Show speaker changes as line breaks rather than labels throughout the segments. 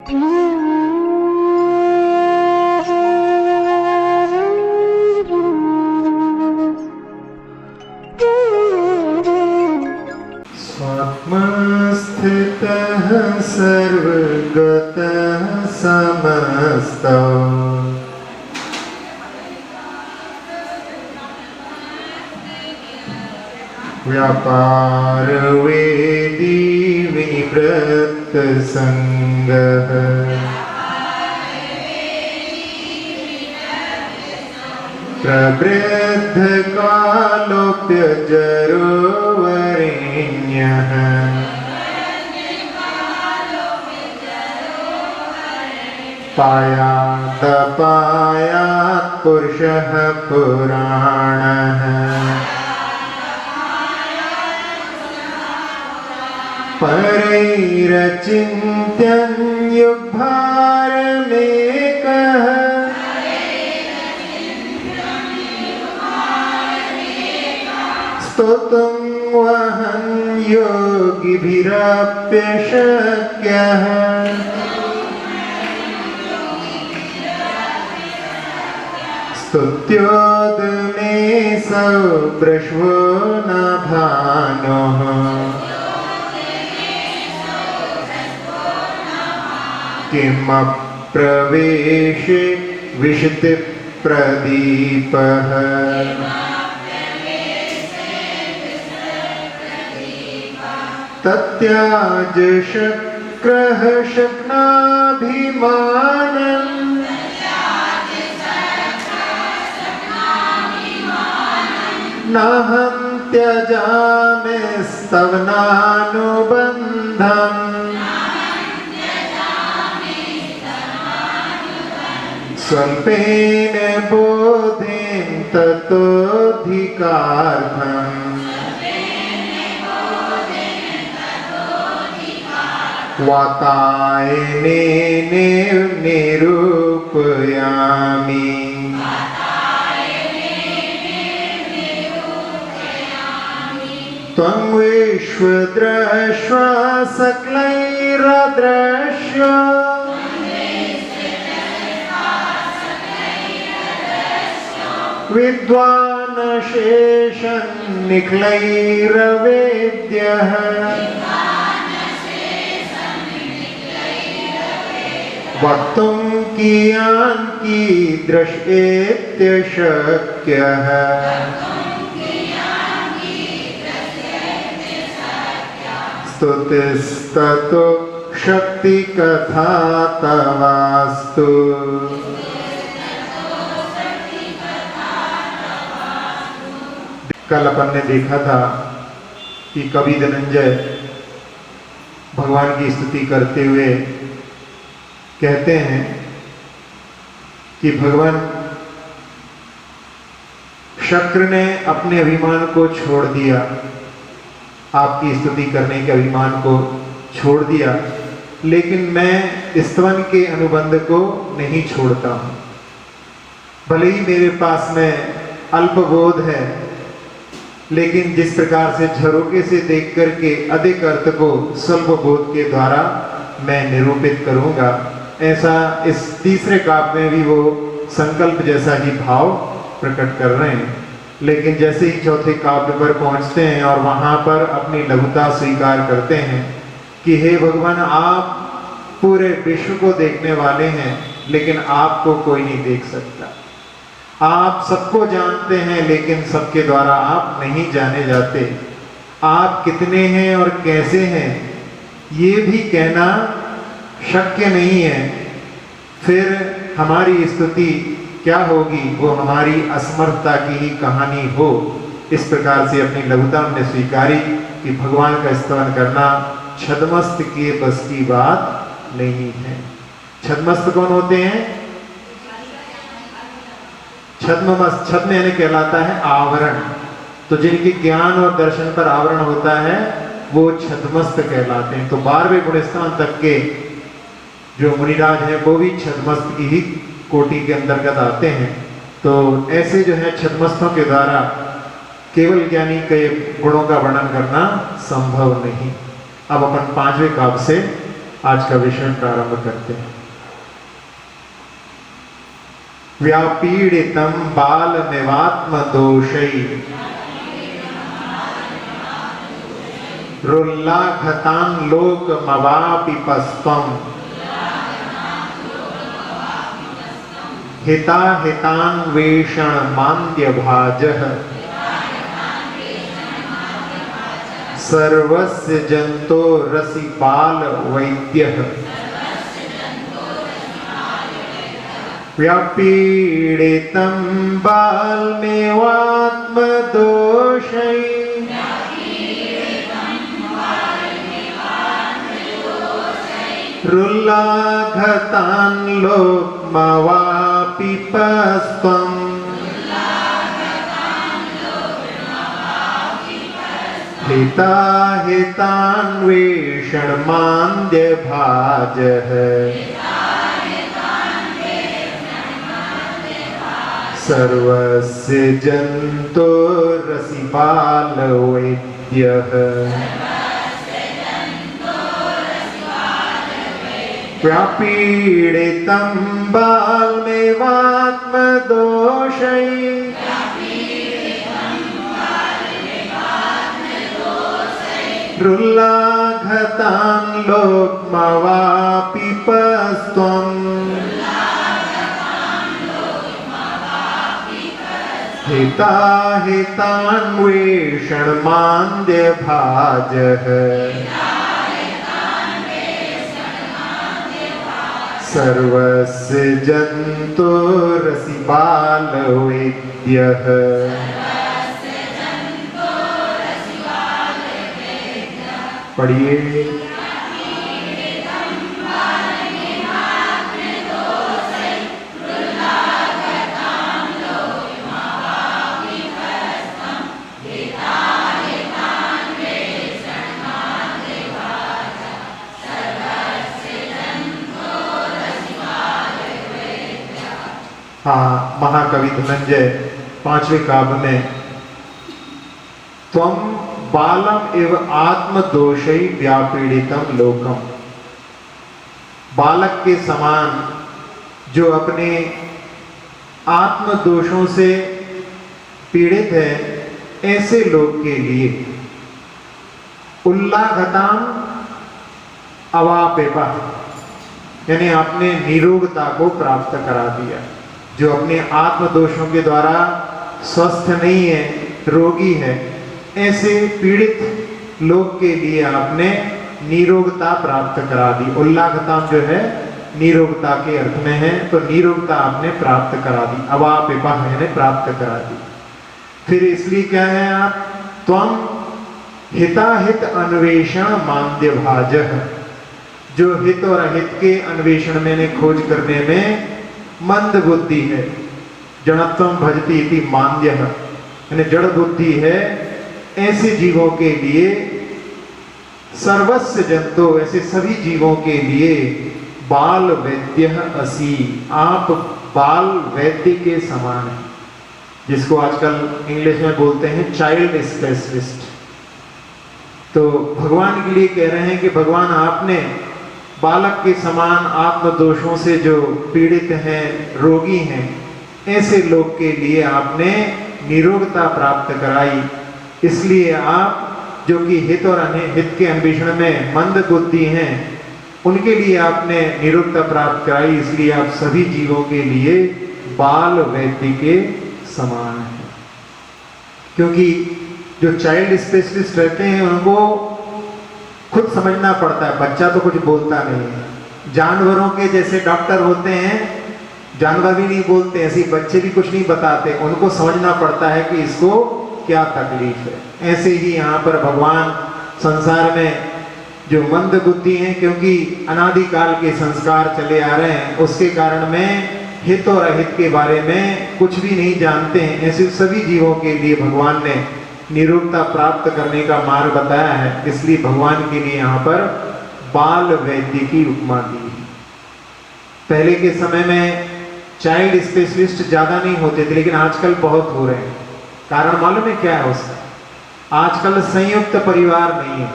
स्वात्मस्थितः सर्वगतः समस्तः व्यापारवेदी विनिवृत्तसङ्गः प्रवृद्धकालोऽप्यजरोवरेण्यः पायादपायात् पुरुषः पुराणः परैरचिन्त्यं युग्भारमेकः स्तोतुं वहन् योगिभिरप्यशक्यः स्तुत्योदमे सौब्रश्वो न भानुः किमप्रवेशे विशतिप्रदीपः तत्याज शक्रः शक्नाभिमानम् नाहं त्यजामि स्तवनानुबन्धम् स्वल्पेन बोधेन ततोऽधिकार्थम् वातायनेनैव निरूपयामि त्वं विश्वद्रष्टा सकलैरदृश्य विद्वान् शेषं निखिलैरवेद्यः वक्तुं कियान् कीदृशेत्यशक्यः स्तुतिस्ततो शक्तिकथा तवास्तु कल अपन ने देखा था कि कवि धनंजय भगवान की स्तुति करते हुए कहते हैं कि भगवान शक्र ने अपने अभिमान को छोड़ दिया, आपकी स्तुति करने के अभिमान को छोड़ दिया, लेकिन मैं स्तवन के अनुबंध को नहीं छोड़ता हूं। भले ही मेरे पास में अल्पबोध है, लेकिन जिस प्रकार से झरोके से देख करके अधिक अर्थ को स्वल्प बोध के द्वारा मैं निरूपित करूंगा, ऐसा इस तीसरे काव्य में भी वो संकल्प जैसा ही भाव प्रकट कर रहे हैं। लेकिन जैसे ही चौथे काव्य पर पहुंचते हैं और वहां पर अपनी लघुता स्वीकार करते हैं कि हे भगवान, आप पूरे विश्व को देखने वाले हैं, लेकिन आपको कोई नहीं देख सकता। आप सबको जानते हैं, लेकिन सबके द्वारा आप नहीं जाने जाते। आप कितने हैं और कैसे हैं ये भी कहना शक्य नहीं है। फिर हमारी स्तुति क्या होगी, वो हमारी असमर्थता की ही कहानी हो। इस प्रकार से अपनी लघुता ने स्वीकारी कि भगवान का स्तवन करना छद्मस्त के बस की बात नहीं है। छद्मस्त कौन होते हैं? छद्म यानी कहलाता है आवरण। तो जिनके ज्ञान और दर्शन पर आवरण होता है वो छद्मस्त कहलाते हैं। तो 12वें गुणस्थान तक के जो मुनिराज हैं वो भी छद्मस्त की ही कोटि के अंतर्गत आते हैं। तो ऐसे जो है छद्मस्तों के द्वारा केवल ज्ञानी के गुणों का वर्णन करना संभव नहीं। अब अपन 5वें काव्य से आज का विषय प्रारंभ करते हैं। व्यापीडितं बालमिवात्म दोषै रुल्लाघतान् लोकमवापिपस्त्वं हिताहितान्वेषणमान्द्यभाजः सर्वस्य जन्तोरसिपालवैद्यः व्यापीडितं बालमेवात्मदोषै रुल्लाघतान् लोकमवापिपस्त्वं हिताहितान्वेषणमान्द्यभाजः सर्वस्य जन्तोरसिपालवैद्यः व्यापीडितं बालमेवात्मदोषै रुल्लाघतान् लोकमवापिपस्त्वं हिताहितान्वेषणमान्द्यभाजः सर्वस्य जन्तोरसिपालवैद्यः पढ़िए। हाँ, महाकवि धनंजय 5वें काव्य में त्वं बालम एव आत्मदोषै व्यापीडितम लोकम, बालक के समान जो अपने आत्मदोषों से पीड़ित है, ऐसे लोग के लिए उल्लाघताम अवापेपा, यानी आपने निरोगता को प्राप्त करा दिया। जो अपने आत्मदोषों के द्वारा स्वस्थ नहीं है, रोगी है, ऐसे पीड़ित लोग के लिए आपने निरोगता प्राप्त करा दी। उल्लाघताम जो है निरोगता के अर्थ में है, तो निरोगता आपने प्राप्त करा दी। अवापेपा यानी प्राप्त करा दी। फिर इसलिए क्या है आप त्वं हिताहित अन्वेषण मान्द्यभाजः, जो हित और अहित के अन्वेषण में खोज करने में मंद बुद्धि है। जड़त्वं भजति इति मान्द्यः, यानी जड़ बुद्धि है, ऐसे जीवों के लिए सर्वस्य जंतो, ऐसे सभी जीवों के लिए बाल वैद्यः असि, आप बाल वैद्य के समान हैं, जिसको आजकल इंग्लिश में बोलते हैं चाइल्ड स्पेशलिस्ट। तो भगवान के लिए कह रहे हैं कि भगवान आपने बालक के समान आत्मदोषों से जो पीड़ित हैं, रोगी हैं, ऐसे लोग के लिए आपने निरोगता प्राप्त कराई। इसलिए आप जो कि हित और अहित के अन्वेषण में मंद बुद्धि हैं, उनके लिए आपने निरोगता प्राप्त कराई। इसलिए आप सभी जीवों के लिए बाल वैद्य के समान हैं। क्योंकि जो चाइल्ड स्पेशलिस्ट रहते हैं उनको खुद समझना पड़ता है, बच्चा तो कुछ बोलता नहीं है। जानवरों के जैसे डॉक्टर होते हैं, जानवर भी नहीं बोलते, ऐसे बच्चे भी कुछ नहीं बताते, उनको समझना पड़ता है कि इसको क्या तकलीफ है। ऐसे ही यहाँ पर भगवान संसार में जो मंद बुद्धि हैं, क्योंकि अनादिकाल के संस्कार चले आ रहे हैं, उसके कारण में हित और अहित के बारे में कुछ भी नहीं जानते हैं। ऐसे सभी जीवों के लिए भगवान ने निरोगता प्राप्त करने का मार्ग बताया है। इसलिए भगवान के लिए यहाँ पर बाल वैद्य की उपमा दी है। पहले के समय में चाइल्ड स्पेशलिस्ट ज्यादा नहीं होते थे, लेकिन आजकल बहुत हो रहे हैं। कारण मालूम है क्या है उसका? आजकल संयुक्त परिवार नहीं है।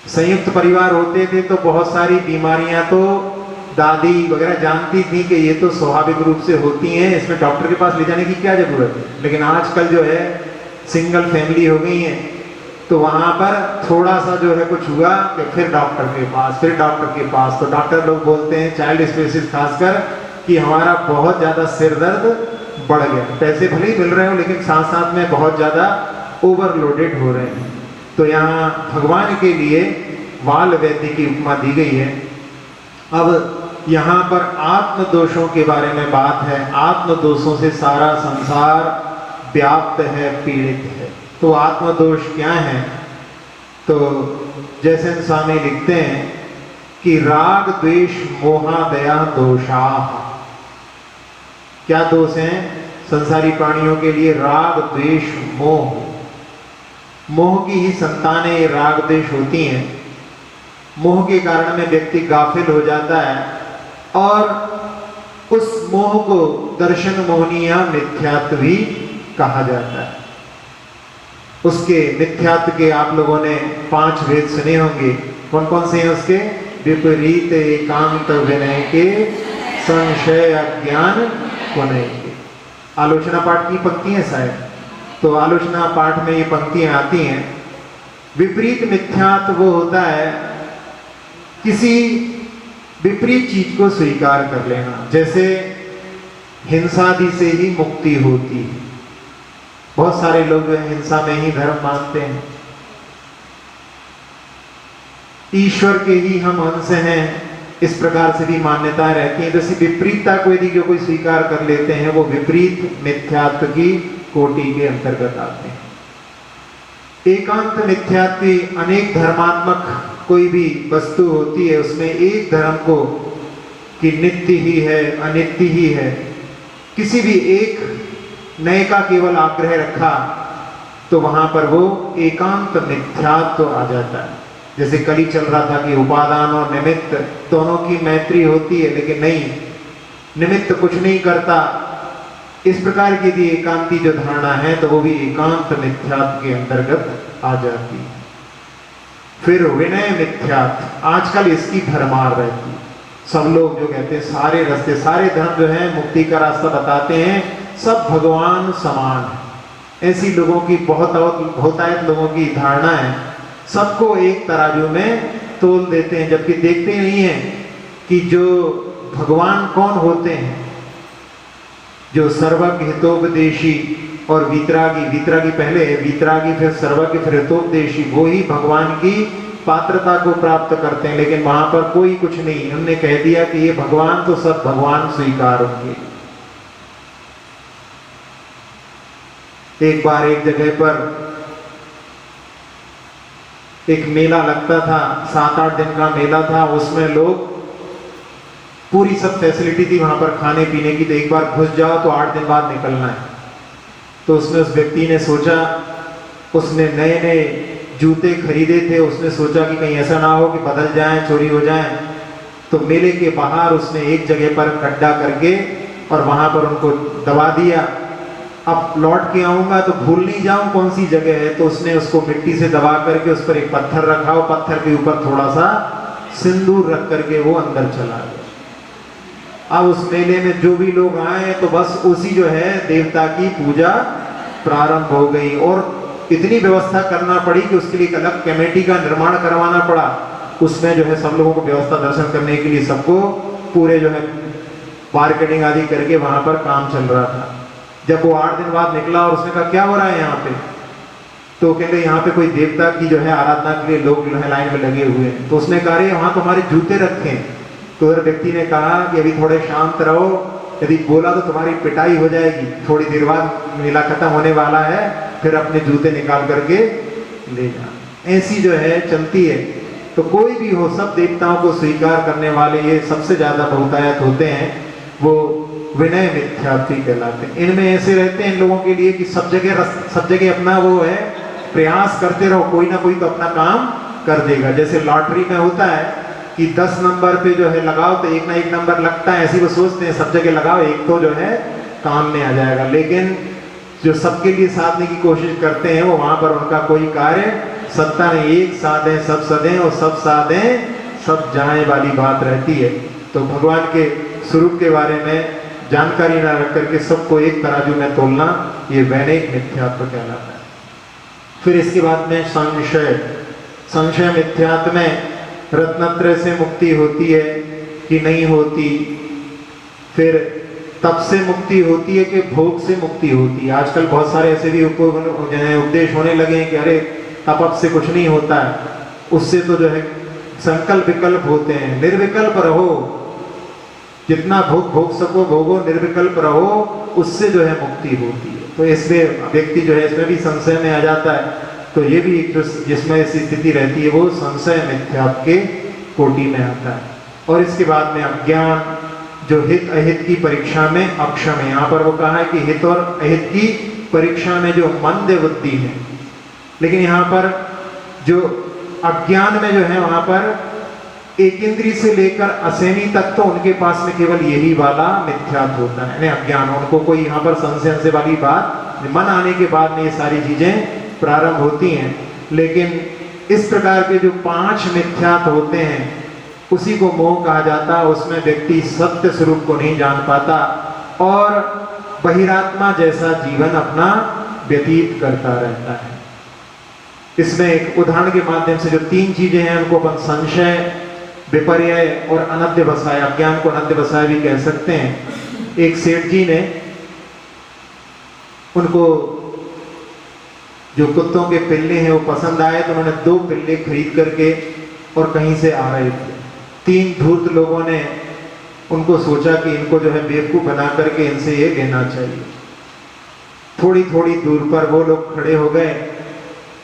संयुक्त परिवार होते थे तो बहुत सारी बीमारियां तो दादी वगैरह जानती थी कि ये तो स्वाभाविक रूप से होती हैं, इसमें डॉक्टर के पास ले जाने की क्या जरूरत है। लेकिन आजकल जो है सिंगल फैमिली हो गई है, तो वहां पर थोड़ा सा जो है कुछ हुआ कि फिर डॉक्टर के पास, फिर डॉक्टर के पास। तो डॉक्टर लोग बोलते हैं, चाइल्ड स्पेसिस्ट खासकर, कि हमारा बहुत ज्यादा सिर दर्द बढ़ गया। पैसे भले ही मिल रहे हो लेकिन साथ साथ में बहुत ज्यादा ओवरलोडेड हो रहे हैं। तो यहाँ भगवान के लिए वाल वैद्य की उपमा दी गई है। अब यहाँ पर आत्म दोषों के बारे में बात है। आत्म दोषों से सारा संसार व्याप्त है, पीड़ित है। तो आत्म दोष क्या है? तो जैसे स्वामी लिखते हैं कि राग द्वेष मोहादया दोषा। क्या दोष हैं संसारी प्राणियों के लिए? राग द्वेष मोह। मोह की ही संतानें राग द्वेष होती हैं। मोह के कारण में व्यक्ति गाफिल हो जाता है और उस मोह को दर्शन मोहनी या मिथ्यात्व भी कहा जाता है। उसके मिथ्यात्व के आप लोगों ने 5 भेद सुने होंगे। कौन कौन से हैं उसके? विपरीत एकांत विनय के, संशय अज्ञान पुनः के। आलोचना पाठ की पंक्तियां शायद, तो आलोचना पाठ में ये पंक्तियां आती हैं। विपरीत मिथ्यात्व वो होता है किसी विपरीत चीज को स्वीकार कर लेना। जैसे हिंसादि से ही मुक्ति होती है। बहुत सारे लोग हिंसा में ही धर्म मानते हैं। ईश्वर के ही हम अंश हैं, इस प्रकार से भी मान्यताएं रहती हैं। जैसे विपरीतता को यदि जो कोई स्वीकार कर लेते हैं, वो विपरीत मिथ्यात्व की कोटि के अंतर्गत आते हैं। एकांत मिथ्यात्वी अनेक धर्मात्मक कोई भी वस्तु होती है, उसमें एक धर्म को कि नित्य ही है, अनित्य ही है, किसी भी एक नए का केवल आग्रह रखा तो वहां पर वो एकांत मिथ्यात्व आ जाता है। जैसे कल ही चल रहा था कि उपादान और निमित्त दोनों की मैत्री होती है, लेकिन नहीं, निमित्त कुछ नहीं करता। इस प्रकार की यदि एकांती जो धारणा है तो वो भी एकांत मिथ्यात्व के अंतर्गत आ जाती है। फिर विनय मिथ्यात्व, आजकल इसकी भरमार रहती है। सब लोग जो कहते हैं सारे रास्ते, सारे धर्म जो है मुक्ति का रास्ता बताते हैं, सब भगवान समान है। ऐसी लोगों की बहुतायत लोगों की धारणा है, सबको एक तराजू में तोल देते हैं, जबकि देखते नहीं है कि जो भगवान कौन होते हैं। जो सर्वज्ञ हितोपदेशी और वितरागी, वितरागी पहले है, वितरागी फिर सर्वज्ञ फिर हितोपदेशी, वो ही भगवान की पात्रता को प्राप्त करते हैं। लेकिन वहां पर कोई कुछ नहीं, उन्होंने कह दिया कि ये भगवान तो सब भगवान स्वीकार होंगे। एक बार एक जगह पर एक मेला लगता था, 7-8 दिन का मेला था। उसमें लोग पूरी सब फैसिलिटी थी वहां पर खाने पीने की, तो एक बार घुस जाओ तो 8 दिन बाद निकलना है। तो उसमें उस व्यक्ति ने सोचा, उसने नए नए जूते खरीदे थे, उसने सोचा कि कहीं ऐसा ना हो कि बदल जाएं, चोरी हो जाएं। तो मेले के बाहर उसने एक जगह पर गड्ढा करके और वहां पर उनको दबा दिया। अब लौट के आऊंगा तो भूल नहीं जाऊं कौन सी जगह है। तो उसने उसको मिट्टी से दबा करके उस पर एक पत्थर रखा, वो पत्थर के ऊपर थोड़ा सा सिंदूर रख करके वो अंदर चला गया। अब उस मेले में जो भी लोग आए तो बस उसी जो है देवता की पूजा प्रारंभ हो गई, और इतनी व्यवस्था करना पड़ी कि उसके लिए एक अलग कमेटी का निर्माण करवाना पड़ा। उसमें जो है सब लोगों को व्यवस्था दर्शन करने के लिए सबको पूरे जो है मार्केटिंग आदि करके वहां पर काम चल रहा था। जब वो 8 दिन बाद निकला और उसने कहा क्या हो रहा है यहाँ पे, तो कहते यहाँ पे कोई देवता की जो है आराधना के लिए लोग जो है लाइन में लगे हुए हैं। तो उसने कहा वहां तुम्हारे जूते रखे हैं। तो उधर व्यक्ति ने कहा कि अभी थोड़े शांत रहो, यदि बोला तो तुम्हारी पिटाई हो जाएगी, थोड़ी देर बाद मेला खत्म होने वाला है, फिर अपने जूते निकाल करके ले जाना। ऐसी जो है चलती है। तो कोई भी हो, सब देवताओं को स्वीकार करने वाले ये सबसे ज्यादा बहुतायत होते हैं, वो विनय मिथ्यात्वी कहलाते हैं। इनमें ऐसे रहते हैं इन लोगों के लिए कि सब जगह अपना वो है, प्रयास करते रहो, कोई ना कोई तो अपना काम कर देगा। जैसे लॉटरी में होता है कि 10 नंबर पे जो है लगाओ तो एक ना एक नंबर लगता है, ऐसी वो सोचते हैं सब जगह लगाओ, एक तो जो है काम में आ जाएगा। लेकिन जो सबके लिए साधने की कोशिश करते हैं वो वहां पर उनका कोई कार्य सत्ता नहीं, एक साधे सब सदें और सब साधे सब जाएं वाली बात रहती है। तो भगवान के स्वरूप के बारे में जानकारी ना रख करके सबको एक तराजू में तोलना, ये वैनिक मिथ्यात्व कहलाता है। फिर इसके बाद में संशय मिथ्यात्व में रत्नत्रय से मुक्ति होती है कि नहीं होती, फिर तप से मुक्ति होती है कि भोग से मुक्ति होती है। आजकल बहुत सारे ऐसे भी उपदेश होने लगे हैं कि अरे तप से कुछ नहीं होता है, उससे तो जो है संकल्प विकल्प होते हैं, निर्विकल्प रहो, जितना भोग सको भोगो, निर्विकल्प रहो, उससे जो है मुक्ति होती है। तो इसलिए व्यक्ति जो है इसमें भी संशय में आ जाता है। तो ये भी एक जिसमें ऐसी स्थिति रहती है वो संशय मिथ्यात्व के कोटि में आता है। और इसके बाद में अज्ञान, जो हित अहित की परीक्षा में अक्षम है। यहाँ पर वो कहा है कि हित और अहित की परीक्षा में जो मंद बुद्धि है, लेकिन यहाँ पर जो अज्ञान में जो है वहां पर एक इंद्रिय से लेकर असेनी तक तो उनके पास में केवल यही वाला मिथ्यात्व होता है, अज्ञान। उनको कोई यहाँ पर संशय वाली बात, मन आने के बाद में ये सारी चीजें प्रारंभ होती हैं। लेकिन इस प्रकार के जो 5 मिथ्यात्व होते हैं उसी को मोह कहा जाता है। उसमें व्यक्ति सत्य स्वरूप को नहीं जान पाता और बहिरात्मा जैसा जीवन अपना व्यतीत करता रहता है। इसमें एक उदाहरण के माध्यम से जो 3 चीजें हैं उनको अपन संशय, विपर्यय और अनध्यवसाय, अज्ञान को अनध्यवसाय भी कह सकते हैं। एक सेठ जी ने उनको जो कुत्तों के पिल्ले हैं वो पसंद आए, तो उन्होंने 2 पिल्ले खरीद करके और कहीं से आ रहे थे। 3 धूर्त लोगों ने उनको सोचा कि इनको जो है बेवकूफ बना करके इनसे ये लेना चाहिए। थोड़ी थोड़ी दूर पर वो लोग खड़े हो गए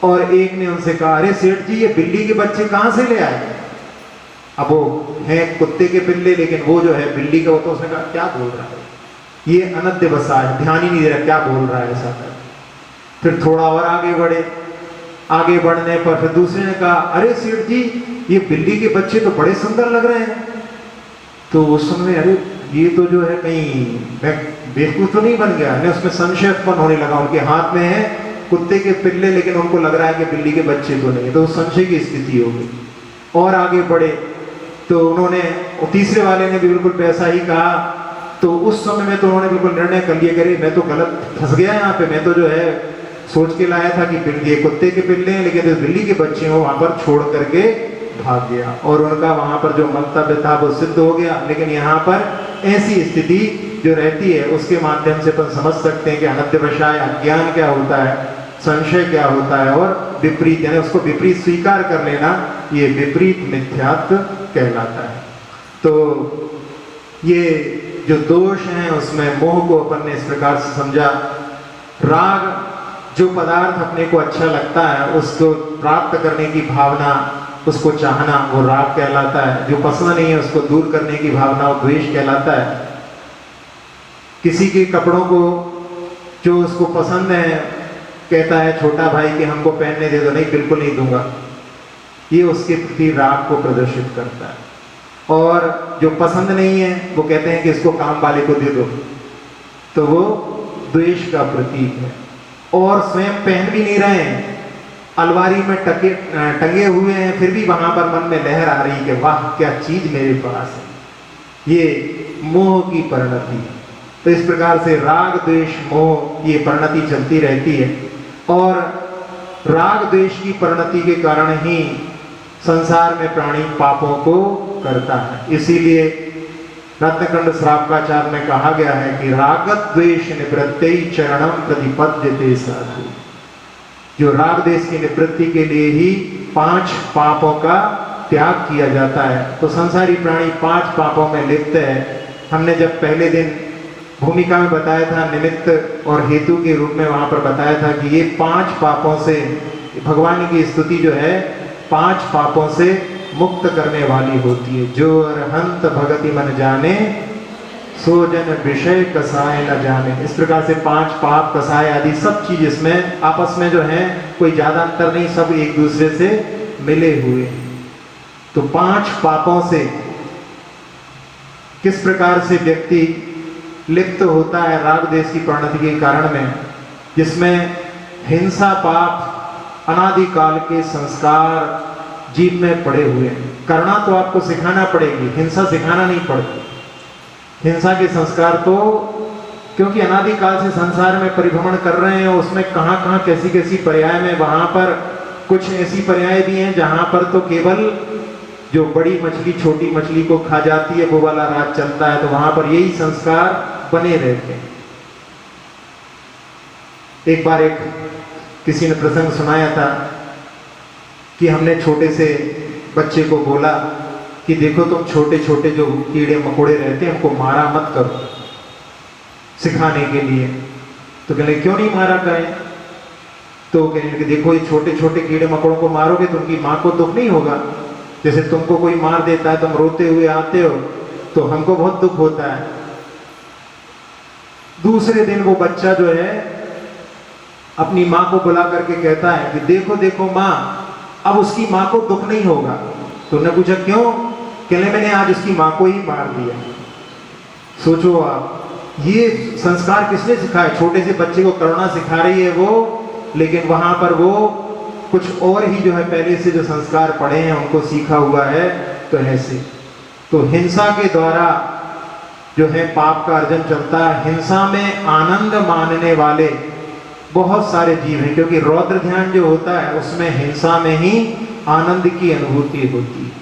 और एक ने उनसे कहा, अरे सेठ जी ये बिल्ली के बच्चे कहाँ से ले आए? अब वो है कुत्ते के पिल्ले, लेकिन वो जो है बिल्ली का, वो तो उसने कहा क्या बोल रहा है, ये अनध्यवसाय, ध्यान ही नहीं दे रहा क्या बोल रहा है ऐसा कर। फिर थोड़ा और आगे बढ़े, आगे बढ़ने पर फिर दूसरे ने कहा, अरे सेठ जी ये बिल्ली के बच्चे तो बड़े सुंदर लग रहे हैं। तो उस समय अरे ये तो जो है कहीं मैं बेवकूफ तो नहीं बन गया, उसमें संशय उत्पन्न होने लगा। उनके हाथ में है कुत्ते के पिल्ले, लेकिन उनको लग रहा है कि बिल्ली के बच्चे तो नहीं, तो संशय की स्थिति हो गई। और आगे बढ़े तो उन्होंने, तीसरे वाले ने भी बिल्कुल वैसा ही कहा। तो उस समय में तो उन्होंने बिल्कुल निर्णय कर लिया, करे मैं तो गलत फंस गया यहाँ पे, मैं तो जो है सोच के लाया था कि बिल्ली कुत्ते के पिल्ले हैं, लेकिन बिल्ली के बच्चे हो वहां पर छोड़ करके भाग गया और उनका वहां पर जो मंतव्य था वो सिद्ध हो गया। लेकिन यहाँ पर ऐसी स्थिति जो रहती है उसके माध्यम से अपन समझ सकते हैं कि अनध्यवसाय अज्ञान क्या होता है, संशय क्या होता है और विपरीत, यानी उसको विपरीत स्वीकार कर लेना, ये विपरीत मिथ्यात्व कहलाता है। तो ये जो दोष हैं उसमें मोह को अपन ने इस प्रकार से समझा। राग, जो पदार्थ अपने को अच्छा लगता है उसको प्राप्त करने की भावना, उसको चाहना, वो राग कहलाता है। जो पसंद नहीं है उसको दूर करने की भावना, वो द्वेष कहलाता है। किसी के कपड़ों को जो उसको पसंद है, कहता है छोटा भाई कि हमको पहनने दे दो, नहीं बिल्कुल नहीं दूंगा, ये उसके प्रति राग को प्रदर्शित करता है। और जो पसंद नहीं है वो कहते हैं कि इसको काम वाले को दे दो, तो वो द्वेष का प्रतीक है। और स्वयं पहन भी नहीं रहे हैं, अलमारी में टंगे हुए हैं, फिर भी वहां पर मन में लहर आ रही कि वाह क्या चीज मेरे पास है, ये मोह की परिणति है। तो इस प्रकार से राग द्वेष मोह ये परिणति चलती रहती है और राग द्वेष की परिणति के कारण ही संसार में प्राणी पापों को करता है। इसीलिए रत्नखंड श्रावकाचार्य में कहा गया है कि रागत द्वेष निवृत्ति चरणम प्रतिपद्यते साधु। जो राग द्वेष की निवृत्ति के लिए ही 5 पापों का त्याग किया जाता है। तो संसारी प्राणी 5 पापों में लिप्त है। हमने जब पहले दिन भूमिका में बताया था, निमित्त और हेतु के रूप में वहां पर बताया था कि ये 5 पापों से भगवान की स्तुति जो है 5 पापों से मुक्त करने वाली होती है। जो अरहंत भगति मन जाने, सो जन विषय कसाय न जाने। इस प्रकार से 5 पाप कसाय आदि सब चीज इसमें आपस में जो है कोई ज्यादा अंतर नहीं, सब एक दूसरे से मिले हुए। तो 5 पापों से किस प्रकार से व्यक्ति लिप्त होता है राग द्वेष की परिणति के कारण में, जिसमें हिंसा पाप, अनादिकाल के संस्कार जीव में पड़े हुए हैं। करना तो आपको सिखाना पड़ेगी, हिंसा सिखाना नहीं पड़ती। हिंसा के संस्कार तो क्योंकि अनादिकाल से संसार में परिभ्रमण कर रहे हैं, उसमें कहाँ कहाँ कैसी कैसी पर्याय में, वहां पर कुछ ऐसी पर्याय भी हैं जहां पर तो केवल जो बड़ी मछली छोटी मछली को खा जाती है वो वाला राज चलता है, तो वहां पर यही संस्कार बने रहते हैं। एक बार किसी ने प्रसंग सुनाया था कि हमने छोटे से बच्चे को बोला कि देखो तुम छोटे छोटे जो कीड़े मकोड़े रहते हैं उनको मारा मत करो, सिखाने के लिए। तो कहने क्यों नहीं मारा करें? तो कहने कि देखो ये छोटे छोटे कीड़े मकोड़ों को मारोगे तो उनकी माँ को दुख नहीं होगा। जैसे तुमको कोई मार देता है, तुम रोते हुए आते हो तो हमको बहुत दुख होता है। दूसरे दिन वो बच्चा जो है अपनी माँ को बुला करके कहता है कि देखो देखो माँ, अब उसकी माँ को दुख नहीं होगा। तो उन्होंने पूछा क्यों? कहने मैंने आज उसकी माँ को ही मार दिया। सोचो आप, ये संस्कार किसने सिखाया? छोटे से बच्चे को करुणा सिखा रही है वो, लेकिन वहां पर वो कुछ और ही जो है पहले से जो संस्कार पढ़े हैं उनको सीखा हुआ है। तो ऐसे तो हिंसा के द्वारा जो है पाप का अर्जन चलता है। हिंसा में आनंद मानने वाले बहुत सारे जीव हैं, क्योंकि रौद्र ध्यान जो होता है उसमें हिंसा में ही आनंद की अनुभूति होती है।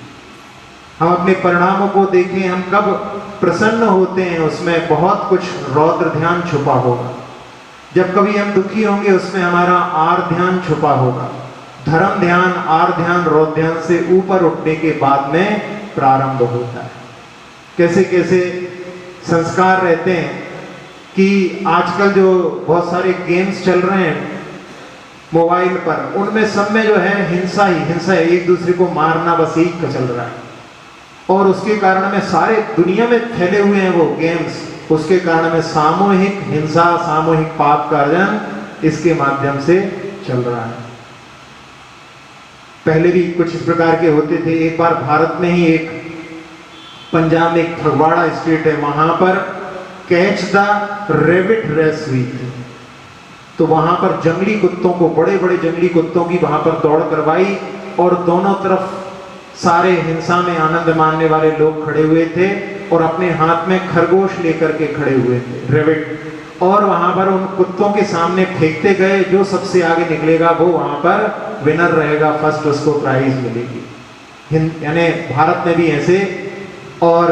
हम अपने परिणामों को देखें, हम कब प्रसन्न होते हैं उसमें बहुत कुछ रौद्र ध्यान छुपा होगा। जब कभी हम दुखी होंगे उसमें हमारा आर ध्यान छुपा होगा। धर्म ध्यान, आर ध्यान, रौद्र ध्यान से ऊपर उठने के बाद में प्रारंभ होता है। कैसे कैसे संस्कार रहते हैं कि आजकल जो बहुत सारे गेम्स चल रहे हैं मोबाइल पर, उनमें सब में जो है हिंसा ही हिंसा है, एक दूसरे को मारना बस यही चल रहा है। और उसके कारण में सारे दुनिया में फैले हुए हैं वो गेम्स, उसके कारण में सामूहिक हिंसा, सामूहिक पाप का अर्जन इसके माध्यम से चल रहा है। पहले भी कुछ इस प्रकार के होते थे। एक बार भारत में ही एक पंजाब में एक फगवाड़ा स्टेट है, वहां पर कैच द रेबिट रेस हुई थी। तो वहां पर जंगली कुत्तों को, बड़े बड़े जंगली कुत्तों की वहां पर दौड़ करवाई और दोनों तरफ सारे हिंसा में आनंद मानने वाले लोग खड़े हुए थे और अपने हाथ में खरगोश लेकर के खड़े हुए थे, रेबिट। और वहां पर उन कुत्तों के सामने फेंकते गए, जो सबसे आगे निकलेगा वो वहां पर विनर रहेगा, फर्स्ट उसको प्राइज मिलेगी। यानी भारत में भी ऐसे। और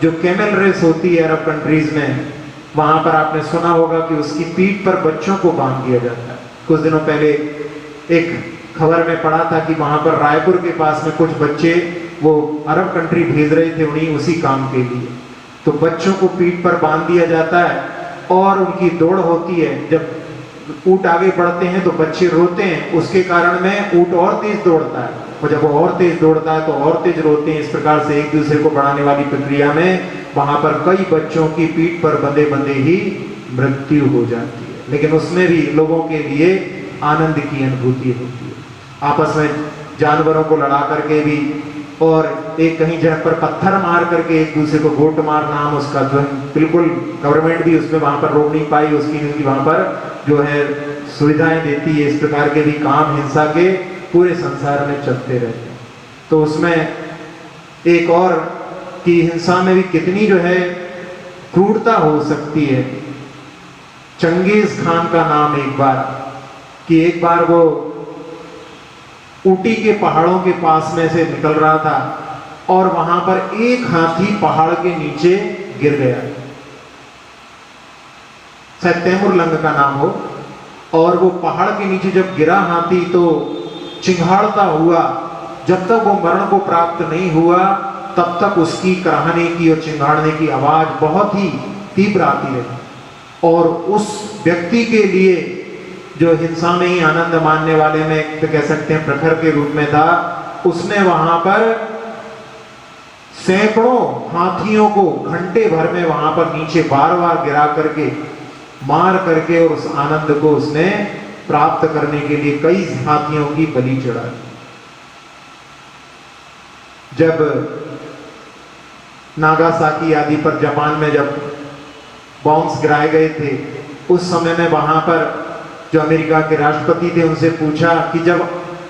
जो कैमल रेस होती है अरब कंट्रीज में, वहां पर आपने सुना होगा कि उसकी पीठ पर बच्चों को बांध दिया जाता है। कुछ दिनों पहले एक खबर में पढ़ा था कि वहां पर रायपुर के पास में कुछ बच्चे वो अरब कंट्री भेज रहे थे उन्हीं उसी काम के लिए। तो बच्चों को पीठ पर बांध दिया जाता है और उनकी दौड़ होती है। जब ऊंट आगे बढ़ते हैं तो बच्चे रोते हैं, उसके कारण में ऊंट और तेज दौड़ता है, और जब वो और तेज दौड़ता है तो और तेज रोते हैं। इस प्रकार से एक दूसरे को बढ़ाने वाली प्रक्रिया में वहां पर कई बच्चों की पीठ पर बंधे बंधे ही मृत्यु हो जाती है। लेकिन उसमें भी लोगों के लिए आनंद की अनुभूति होती है। आपस में जानवरों को लड़ा करके भी, और एक कहीं जगह पर पत्थर मार करके एक दूसरे को गोट मार नाम उसका, जो बिल्कुल गवर्नमेंट भी उसमें वहां पर रोक नहीं पाई, उसकी वहां पर जो है सुविधाएं देती है। इस प्रकार के भी काम हिंसा के पूरे संसार में चलते रहते हैं। तो उसमें एक और कि हिंसा में भी कितनी जो है क्रूरता हो सकती है। चंगेज खान का नाम एक बार वो ऊटी के पहाड़ों के पास में से निकल रहा था और वहां पर एक हाथी पहाड़ के नीचे गिर गया, शायद तैमूर लंग का नाम हो। और वो पहाड़ के नीचे जब गिरा हाथी तो चिंघाड़ता हुआ, जब तक वो मरण को प्राप्त नहीं हुआ तब तक उसकी कराहने की और चिंघाड़ने की आवाज बहुत ही तीव्र आती रही। और उस व्यक्ति के लिए जो हिंसा में ही आनंद मानने वाले में तो कह सकते हैं प्रखर के रूप में था, उसने वहां पर सैकड़ों हाथियों को घंटे भर में वहां पर नीचे बार बार गिरा करके मार करके और उस आनंद को उसने प्राप्त करने के लिए कई हाथियों की बलि चढ़ाई। जब नागासाकी आदि पर जापान में जब बॉम्ब्स गिराए गए थे, उस समय में वहां पर जो अमेरिका के राष्ट्रपति थे उनसे पूछा कि जब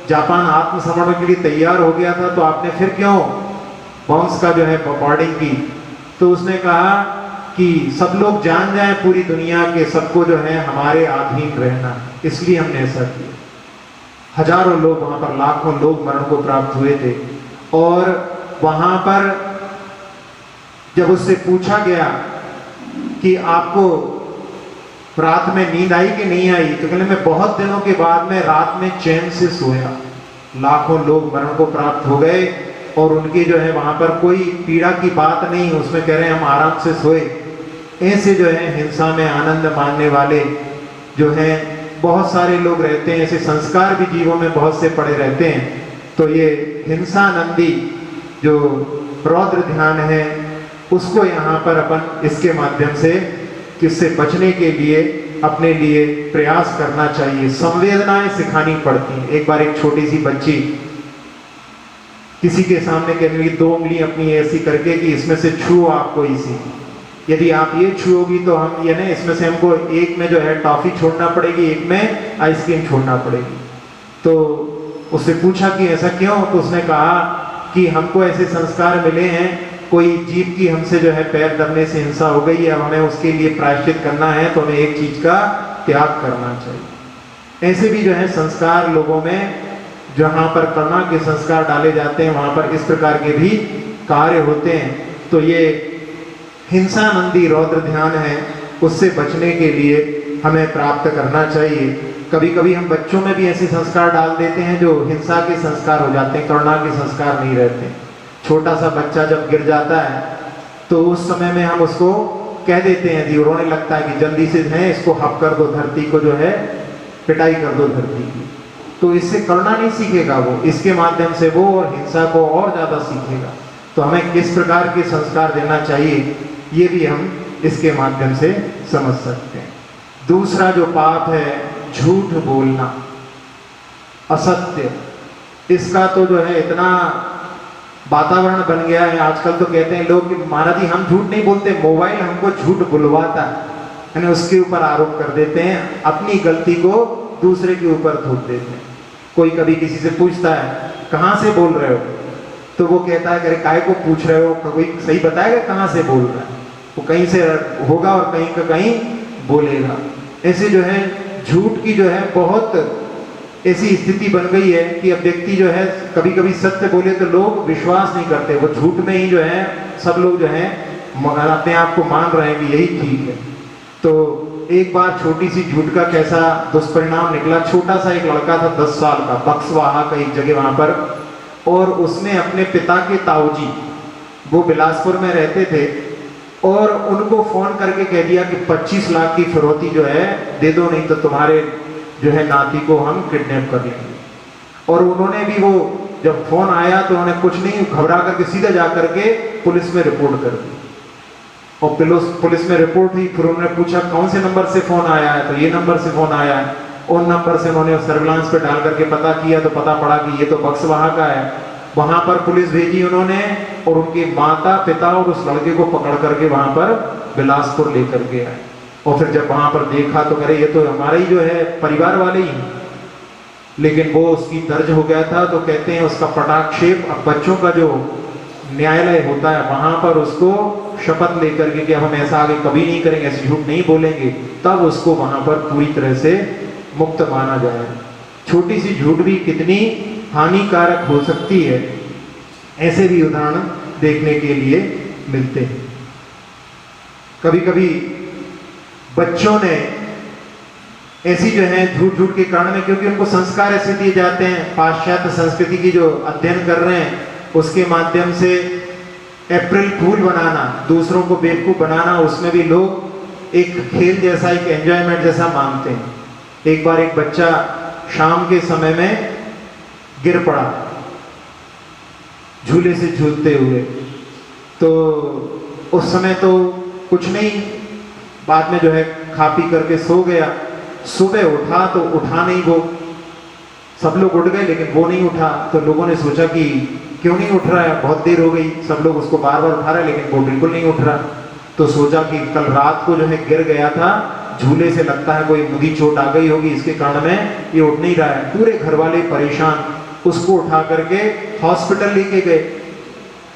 जापान आत्मसमर्पण के लिए तैयार हो गया था तो आपने फिर क्यों बॉम्ब्स का जो है बॉम्बार्डिंग की। तो उसने कहा कि सब लोग जान जाएं पूरी दुनिया के सबको जो है हमारे अधीन रहना, इसलिए हमने ऐसा किया। हजारों लोग वहां पर, लाखों लोग मरण को प्राप्त हुए थे। और वहां पर जब उससे पूछा गया कि आपको रात में नींद आई कि नहीं आई, तो कहने मैं बहुत दिनों के बाद में रात में चैन से सोया। लाखों लोग मरण को प्राप्त हो गए और उनकी जो है वहां पर कोई पीड़ा की बात नहीं, उसमें कह रहे हैं हम आराम से सोए। ऐसे जो है हिंसा में आनंद मानने वाले जो हैं बहुत सारे लोग रहते हैं, ऐसे संस्कार भी जीवों में बहुत से पड़े रहते हैं। तो ये हिंसानंदी जो रौद्र ध्यान है उसको यहाँ पर अपन इसके माध्यम से किससे बचने के लिए अपने लिए प्रयास करना चाहिए। संवेदनाएं सिखानी पड़ती हैं। एक बार एक छोटी सी बच्ची किसी के सामने कहने लगी 2 उंगली अपनी ऐसी करके कि इसमें से छुओ आपको इसी, यदि आप ये छुओगी तो हम ये ना इसमें से हमको एक में जो है टॉफी छोड़ना पड़ेगी, एक में आइसक्रीम छोड़ना पड़ेगी। तो उससे पूछा कि ऐसा क्यों, तो उसने कहा कि हमको ऐसे संस्कार मिले हैं, कोई जीव की हमसे जो है पैर दबने से हिंसा हो गई है, अब हमें उसके लिए प्रायश्चित करना है तो हमें एक चीज का त्याग करना चाहिए। ऐसे भी जो है संस्कार लोगों में जहाँ पर करुणा के संस्कार डाले जाते हैं वहां पर इस प्रकार के भी कार्य होते हैं। तो ये हिंसानंदी रौद्र ध्यान है, उससे बचने के लिए हमें प्राप्त करना चाहिए। कभी कभी हम बच्चों में भी ऐसे संस्कार डाल देते हैं जो हिंसा के संस्कार हो जाते हैं, करुणा के संस्कार नहीं रहते। छोटा सा बच्चा जब गिर जाता है तो उस समय में हम उसको कह देते हैं, यदि रोने लगता है कि जल्दी से है इसको हप कर दो, धरती को जो है पिटाई कर दो धरती की, तो इससे करुणा नहीं सीखेगा वो, इसके माध्यम से वो और हिंसा को और ज्यादा सीखेगा। तो हमें किस प्रकार के संस्कार देना चाहिए ये भी हम इसके माध्यम से समझ सकते हैं। दूसरा जो पाप है झूठ बोलना, असत्य, इसका तो जो है इतना वातावरण बन गया है आजकल। तो कहते हैं लोग कि महाराज जी हम झूठ नहीं बोलते, मोबाइल हमको झूठ बुलवाता है, उसके ऊपर आरोप कर देते हैं, अपनी गलती को दूसरे के ऊपर थोप देते हैं। कोई कभी किसी से पूछता है कहाँ से बोल रहे हो, तो वो कहता है अरे काय को पूछ रहे हो, कोई सही बताएगा कहाँ से बोल रहा है, वो कहीं से होगा और कहीं का कहीं बोलेगा। ऐसे जो है झूठ की जो है बहुत ऐसी स्थिति बन गई है कि अब व्यक्ति जो है कभी कभी सत्य बोले तो लोग विश्वास नहीं करते, वो झूठ में ही जो है सब लोग जो है अपने आप को मान रहे हैं कि यही ठीक है। तो एक बार छोटी सी झूठ का कैसा दुष्परिणाम निकला। छोटा सा एक लड़का था 10 साल का, बक्सवाहा का एक जगह वहां पर, और उसने अपने पिता के ताऊजी, वो बिलासपुर में रहते थे, और उनको फोन करके कह दिया कि 25 लाख की फिरौती जो है दे दो, नहीं तो तुम्हारे जो है नाती को हम किडनैप कर लेंगे। और उन्होंने भी वो जब फोन आया तो उन्होंने कुछ नहीं, घबरा करके सीधा जा करके पुलिस में रिपोर्ट कर दी। और पुलिस में रिपोर्ट हुई, फिर उन्होंने पूछा कौन से नंबर से फोन आया है, तो ये नंबर से फोन आया है। उन नंबर से उन्होंने सर्विलांस पे डाल करके पता किया तो पता पड़ा कि ये तो बक्सवाहा का है। वहां पर पुलिस भेजी उन्होंने, और उनके माता पिता और उस लड़के को पकड़ करके वहां पर बिलासपुर लेकर के आए। और फिर जब वहां पर देखा तो करे ये तो हमारा ही जो है परिवार वाले ही, लेकिन वो उसकी दर्ज हो गया था। तो कहते हैं उसका पटाक्षेप, अब बच्चों का जो न्यायालय होता है वहां पर उसको शपथ लेकर के कि हम ऐसा आगे कभी नहीं करेंगे, ऐसे झूठ नहीं बोलेंगे, तब उसको वहां पर पूरी तरह से मुक्त माना जाए। छोटी सी झूठ भी कितनी हानिकारक हो सकती है, ऐसे भी उदाहरण देखने के लिए मिलते हैं। कभी कभी बच्चों ने ऐसी जो है झूठ झूठ के कारण में, क्योंकि उनको संस्कार ऐसे दिए जाते हैं, पाश्चात्य संस्कृति की जो अध्ययन कर रहे हैं उसके माध्यम से अप्रैल फूल बनाना, दूसरों को बेवकूफ बनाना, उसमें भी लोग एक खेल जैसा, एक एंजॉयमेंट जैसा मानते हैं। एक बार एक बच्चा शाम के समय में गिर पड़ा झूले से झूलते हुए, तो उस समय तो कुछ नहीं, बाद में जो है खा पी करके सो गया। सुबह उठा तो उठा नहीं वो, सब लोग उठ गए लेकिन वो नहीं उठा। तो लोगों ने सोचा कि क्यों नहीं उठ रहा है, बहुत देर हो गई, सब लोग उसको बार बार उठा रहे लेकिन वो बिल्कुल नहीं उठ रहा। तो सोचा कि कल रात को जो है गिर गया था झूले से लगता है कोई मुदी चोट आ गई होगी, इसके कारण में ये उठ नहीं रहा है। पूरे घर वाले परेशान, उसको उठा करके हॉस्पिटल लेके गए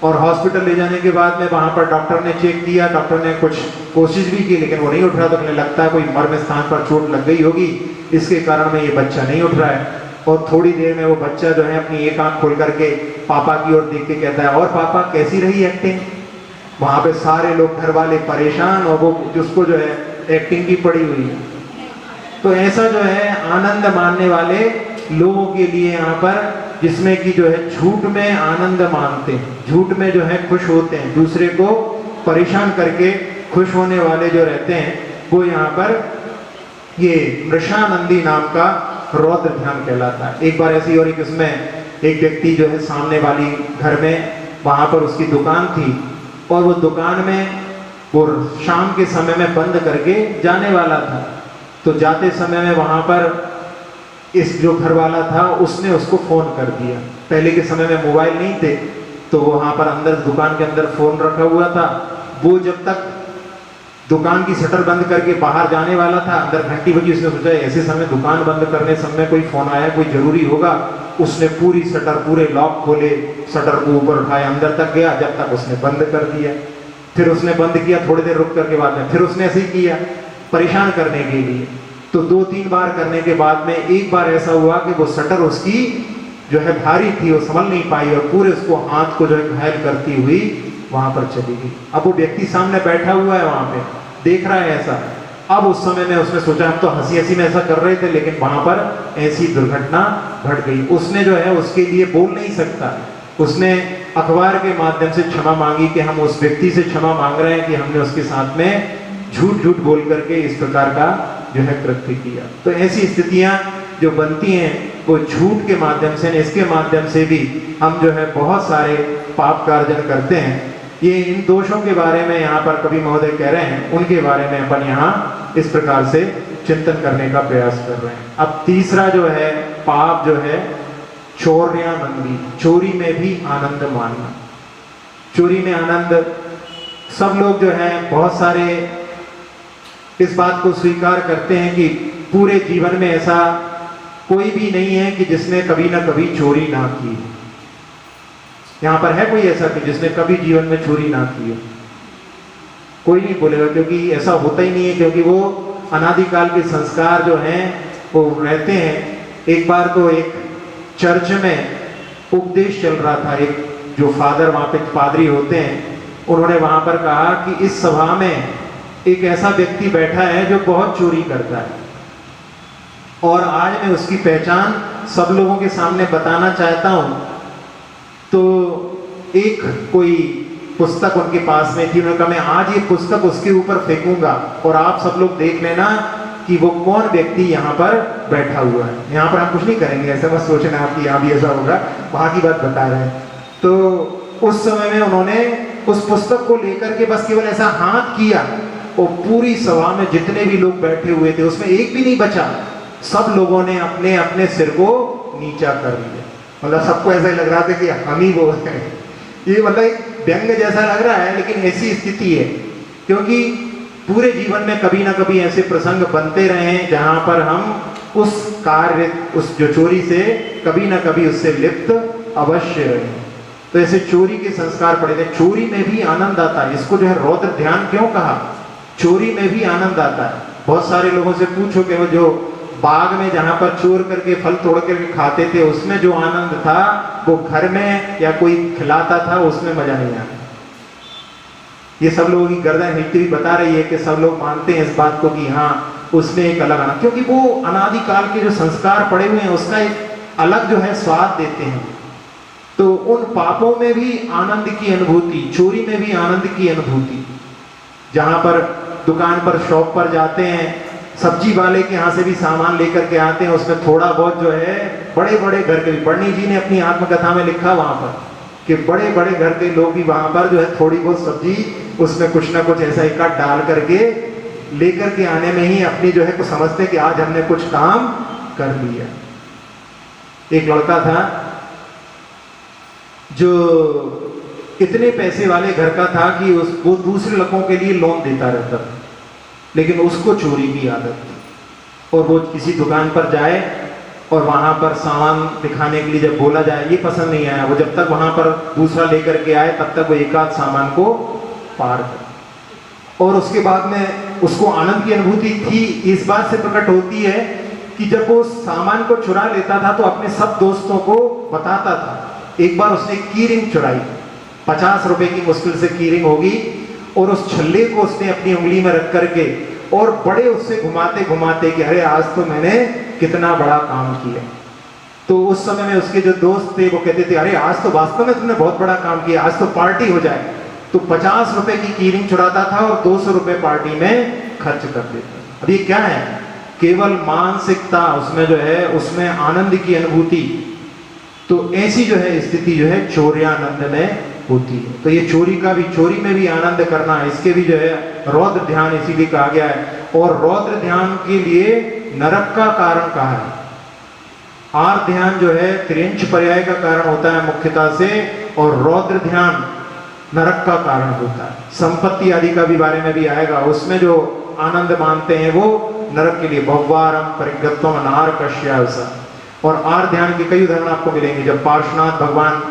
और हॉस्पिटल ले जाने के बाद में वहां पर डॉक्टर ने चेक किया, डॉक्टर ने कुछ कोशिश भी की लेकिन वो नहीं उठ रहा। तो उन्हें लगता है कोई मर्म स्थान पर चोट लग गई होगी, इसके कारण में ये बच्चा नहीं उठ रहा है। और थोड़ी देर में वो बच्चा जो है अपनी एक आंख खोल करके पापा की ओर देख के कहता है, और पापा कैसी रही एक्टिंग? वहां पे सारे लोग घर वाले परेशान और वो जिसको जो है एक्टिंग की पड़ी हुई है। तो ऐसा जो है आनंद मानने वाले लोगों के लिए यहाँ पर, जिसमें कि जो है झूठ में आनंद मानते हैं, झूठ में जो है खुश होते हैं, दूसरे को परेशान करके खुश होने वाले जो रहते हैं, वो यहाँ पर ये मृषानंदी नाम का रौद्र ध्यान कहलाता है। एक बार ऐसी और एक इसमें एक व्यक्ति जो है सामने वाली घर में, वहां पर उसकी दुकान थी और वो दुकान में वो शाम के समय में बंद करके जाने वाला था। तो जाते समय में वहां पर इस जो घर वाला था उसने उसको फोन कर दिया। पहले के समय में मोबाइल नहीं थे, तो वहां पर अंदर दुकान के अंदर फोन रखा हुआ था। वो जब तक दुकान की शटर बंद करके बाहर जाने वाला था, अंदर घंटी बजी, उसने सोचा ऐसे समय दुकान बंद करने समय कोई फोन आया, कोई जरूरी होगा। उसने पूरी शटर, पूरे लॉक खोले, शटर को ऊपर उठाया, अंदर तक गया, जब तक उसने बंद कर दिया। फिर उसने बंद किया, थोड़ी देर रुक करके बाद में फिर उसने ऐसे ही किया परेशान करने के लिए। तो 2-3 बार करने के बाद में एक बार ऐसा हुआ कि वो शटर उसकी जो है भारी थी, वो संभल नहीं पाई और पूरे उसको हाथ को जो है घायल करती हुई वहां पर चली गई। अब वो व्यक्ति सामने बैठा हुआ है, वहां पे देख रहा है ऐसा। अब उस समय में उसने सोचा हम तो हंसी हंसी में ऐसा कर रहे थे, लेकिन वहां पर ऐसी दुर्घटना घट गई। उसने जो है उसके लिए बोल नहीं सकता, उसने अखबार के माध्यम से क्षमा मांगी कि हम उस व्यक्ति से क्षमा मांग रहे हैं कि हमने उसके साथ में झूठ बोल करके इस प्रकार का जो है कृत्य किया। तो ऐसी स्थितियां जो बनती हैं वो झूठ के माध्यम से, इसके माध्यम से भी हम जो है बहुत सारे पाप का अर्जन करते हैं। ये इन दोषों के बारे में यहाँ पर कवि महोदय कह रहे हैं, उनके बारे में अपन यहाँ इस प्रकार से चिंतन करने का प्रयास कर रहे हैं। अब तीसरा जो है पाप जो है चौर्यानंदी, चोरी में भी आनंद मानना। चोरी में आनंद, सब लोग जो है बहुत सारे इस बात को स्वीकार करते हैं कि पूरे जीवन में ऐसा कोई भी नहीं है कि जिसने कभी ना कभी चोरी ना की। यहाँ पर है कोई ऐसा कि जिसने कभी जीवन में चोरी ना की हो? कोई नहीं बोलेगा, क्योंकि ऐसा होता ही नहीं है, क्योंकि वो अनादिकाल के संस्कार जो हैं वो रहते हैं। एक बार तो एक चर्च में उपदेश चल रहा था, एक जो फादर वहाँ पे पादरी होते हैं, उन्होंने वहाँ पर कहा कि इस सभा में एक ऐसा व्यक्ति बैठा है जो बहुत चोरी करता है और आज मैं उसकी पहचान सब लोगों के सामने बताना चाहता हूँ। तो एक कोई पुस्तक उनके पास में थी, उन्होंने कहा मैं आज ये पुस्तक उसके ऊपर फेंकूंगा और आप सब लोग देख लेना कि वो कौन व्यक्ति यहाँ पर बैठा हुआ है। यहाँ पर हम कुछ नहीं करेंगे, ऐसा मत सोचना आपकी यहाँ भी ऐसा होगा, वहां की बात बता रहे हैं। तो उस समय में उन्होंने उस पुस्तक को लेकर के बस केवल ऐसा हाथ किया और पूरी सभा में जितने भी लोग बैठे हुए थे उसमें एक भी नहीं बचा, सब लोगों ने अपने अपने सिर को नीचा कर लिया। मतलब सबको ऐसा ही लग रहा था कि हम ही वो है। ये मतलब एक व्यंग जैसा लग रहा है, लेकिन ऐसी स्थिति है क्योंकि पूरे जीवन में कभी ना कभी ऐसे प्रसंग बनते रहे हैं जहां पर हम उस कार्य, उस जो चोरी से कभी ना कभी उससे लिप्त अवश्य रहे। तो ऐसे चोरी के संस्कार पड़े थे। चोरी में भी आनंद आता है, इसको जो है रौद्र ध्यान क्यों कहा? चोरी में भी आनंद आता है। बहुत सारे लोगों से पूछो कि वो जो बाग में जहां पर चोर करके फल तोड़ करके खाते थे उसमें जो आनंद था वो घर में या कोई खिलाता था उसमें मजा नहीं आता। ये सब लोगों की गर्दन हिलती हुई बता रही है कि सब लोग मानते हैं इस बात को कि हाँ उसमें एक अलग आनंद, क्योंकि वो अनादिकाल के जो संस्कार पड़े हुए हैं उसका एक अलग जो है स्वाद देते हैं। तो उन पापों में भी आनंद की अनुभूति, चोरी में भी आनंद की अनुभूति। जहां पर दुकान पर शॉप पर जाते हैं, सब्जी वाले के यहाँ से भी सामान लेकर के आते हैं, उसमें थोड़ा बहुत जो है बड़े बड़े घर के, बर्नी जी ने अपनी आत्मकथा में लिखा वहां पर कि बड़े बड़े घर के लोग भी वहां पर जो है थोड़ी बहुत सब्जी उसमें कुछ ना कुछ ऐसा इकट्ठा डाल करके लेकर के आने में ही अपनी जो है कुछ समझते कि आज हमने कुछ काम कर लिया। एक लड़का था जो इतने पैसे वाले घर का था कि वो दूसरे लड़कों के लिए लोन देता रहता था। लेकिन उसको चोरी की आदत थी। और वो किसी दुकान पर जाए और वहाँ पर सामान दिखाने के लिए जब बोला जाए, ये पसंद नहीं आया, वो जब तक वहाँ पर दूसरा लेकर के आए तब तक वो एक आध सामान को पार कर। और उसके बाद में उसको आनंद की अनुभूति थी, इस बात से प्रकट होती है कि जब वो सामान को चुरा लेता था तो अपने सब दोस्तों को बताता था। एक बार उसने की रिंग चुराई, 50 रुपए की मुश्किल से की रिंग होगी, और उस छल्ले को उसने अपनी उंगली में रख करके और बड़े उससे घुमाते घुमाते कि अरे आज तो मैंने कितना बड़ा काम किया। तो उस समय में उसके जो दोस्त थे वो कहते थे अरे आज तो वास्तव में तुमने बहुत बड़ा काम किया, आज तो पार्टी हो जाए। तो 50 रुपए की कीरिंग चुराता था और 200 रुपए पार्टी में खर्च कर देता। अब ये क्या है? केवल मानसिकता, उसमें जो है उसमें आनंद की अनुभूति। तो ऐसी जो है स्थिति जो है चौर्यानंद में होती है। तो ये चोरी का भी, चोरी में भी आनंद करना, इसके भी जो है रौद्र ध्यान इसीलिए कहा गया है। और रौद्र ध्यान के लिए नरक का कारण कहा है। आर ध्यान जो है त्रिंच पर्याय का कारण होता है मुख्यतः से, और रौद्र ध्यान नरक का कारण होता है। संपत्ति आदि का भी बारे में भी आएगा, उसमें जो आनंद मानते हैं वो नरक के लिए भगवारम परिगतम नार कश्यासा। और आर ध्यान के कई उदाहरण आपको मिलेंगे। जब पार्श्वनाथ भगवान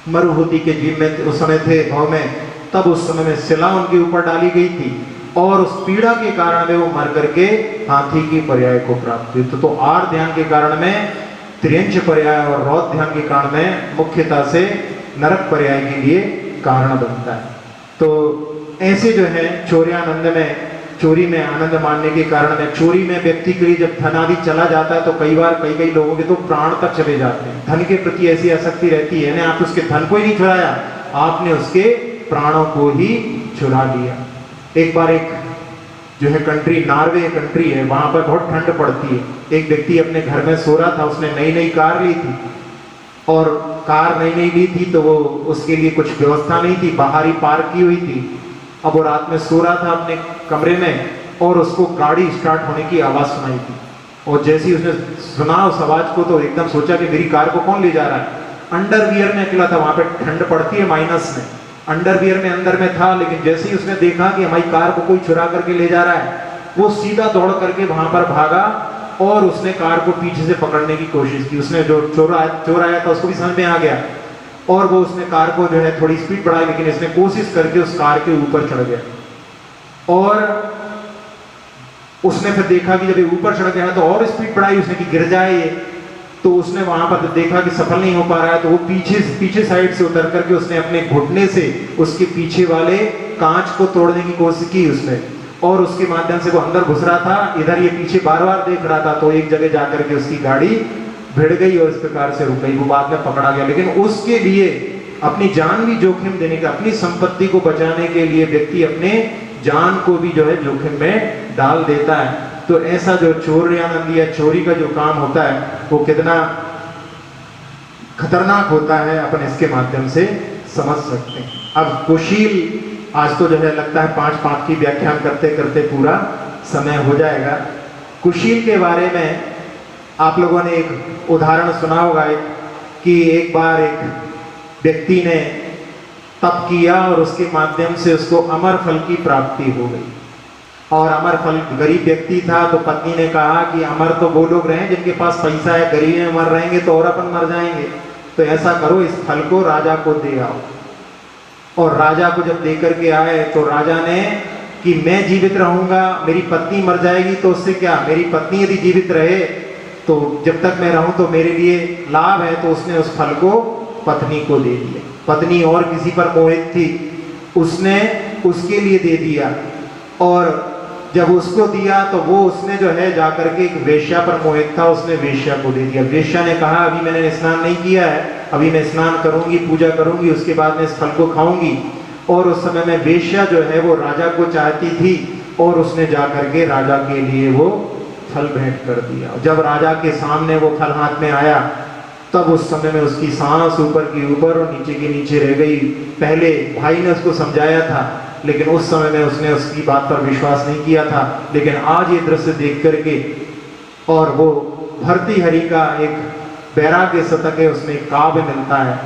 मरुभूति के जीव में उस समय थे भाव में, तब उस समय में शिला उनके ऊपर डाली गई थी और उस पीड़ा के कारण में वो मर करके हाथी की पर्याय को प्राप्त हुई। तो आर ध्यान के कारण में त्रियंच पर्याय और रौद्र ध्यान के कारण में मुख्यतः से नरक पर्याय के लिए कारण बनता है। तो ऐसे जो है चौर्यानंद में, चोरी में आनंद मानने के कारण में, चोरी में व्यक्ति के लिए जब धन आदि चला जाता है तो कई बार कई लोगों के तो प्राण तक चले जाते हैं। धन के प्रति ऐसी आसक्ति रहती है ना, आप उसके धन को ही नहीं चुराया, आपने उसके प्राणों को ही चुरा लिया। एक बार एक जो है कंट्री, नॉर्वे कंट्री है, वहां पर बहुत ठंड पड़ती है। एक व्यक्ति अपने घर में सो रहा था, उसने नई नई कार ली थी और कार नई नई ली थी तो वो उसके लिए कुछ व्यवस्था नहीं थी, बाहर ही पार्क की हुई थी। अब वो रात में सो रहा था अपने कमरे में और उसको गाड़ी स्टार्ट होने की आवाज सुनाई थी। और जैसे ही उसने सुना उस आवाज को तो एकदम सोचा कि मेरी कार को कौन ले जा रहा है। अंडरवियर में निकला था, वहां पे ठंड पड़ती है माइनस में, अंडरवियर में अंदर में था, लेकिन जैसे ही उसने देखा कि हमारी कार को कोई चुरा करके ले जा रहा है, वो सीधा दौड़ करके वहां पर भागा और उसने कार को पीछे से पकड़ने की कोशिश की। उसने जो चोर आया था उसको भी समझ में आ गया और वो उसने कार को जो है थोड़ी स्पीड बढ़ाई, लेकिन इसने कोशिश करके उस कार के ऊपर चढ़ गया। और उसने फिर देखा कि जब ये ऊपर चढ़ गया तो और स्पीड बढ़ाई उसने कि गिर जाए ये। तो उसने वहां पर देखा कि सफल नहीं हो पा रहा है, तो वो पीछे साइड से उतर करके उसने अपने घुटने से उसके पीछे वाले कांच को तोड़ने की कोशिश की उसने, और उसके माध्यम से वो अंदर घुस रहा था। इधर ये पीछे बार बार देख रहा था, तो एक जगह जाकर के उसकी गाड़ी भिड़ गई और इस प्रकार से रुक गई। वो बाद में पकड़ा गया, लेकिन उसके लिए अपनी जान भी जोखिम देने का, अपनी संपत्ति को बचाने के लिए व्यक्ति अपने जान को भी जो है जोखिम में डाल देता है। तो ऐसा जो चौर्यानंद या चोरी का जो काम होता है वो कितना खतरनाक होता है, अपन इसके माध्यम से समझ सकते हैं। अब कुशील, आज तो जो है लगता है 5 की व्याख्यान करते करते पूरा समय हो जाएगा। कुशील के बारे में आप लोगों ने एक उदाहरण सुना होगा कि एक बार एक व्यक्ति ने तप किया और उसके माध्यम से उसको अमर फल की प्राप्ति हो गई। और अमर फल, गरीब व्यक्ति था तो पत्नी ने कहा कि अमर तो वो लोग रहे जिनके पास पैसा है, गरीब में मर रहेंगे तो और अपन मर जाएंगे, तो ऐसा करो इस फल को राजा को दे आओ। और राजा को जब दे करके आए तो राजा ने कि मैं जीवित रहूंगा, मेरी पत्नी मर जाएगी तो उससे क्या, मेरी पत्नी यदि जीवित रहे तो जब तक मैं रहूं तो मेरे लिए लाभ है। तो उसने उस फल को पत्नी को दे दिया। पत्नी और किसी पर मोहित थी, उसने उसके लिए दे दिया, और जब उसको दिया तो वो उसने जो है जाकर के एक वेश्या पर मोहित था, उसने वेश्या को दे दिया। वेश्या ने कहा अभी मैंने स्नान नहीं किया है, अभी मैं स्नान करूंगी, पूजा करूंगी, उसके बाद मैं इस फल को खाऊंगी। और उस समय में वेश्या जो है वो राजा को चाहती थी और उसने जाकर के राजा के लिए वो फल भेंट कर दिया। जब राजा के सामने वो फल हाथ में आया तब उस समय में उसकी सांस ऊपर की ऊपर और नीचे की नीचे रह गई। पहले भाई ने उसको समझाया था, लेकिन उस समय में उसने उसकी बात पर विश्वास नहीं किया था। लेकिन आज ये दृश्य देख करके, और वो भर्तृहरि का एक वैराग्य शतक है, उसमें काव्य मिलता है,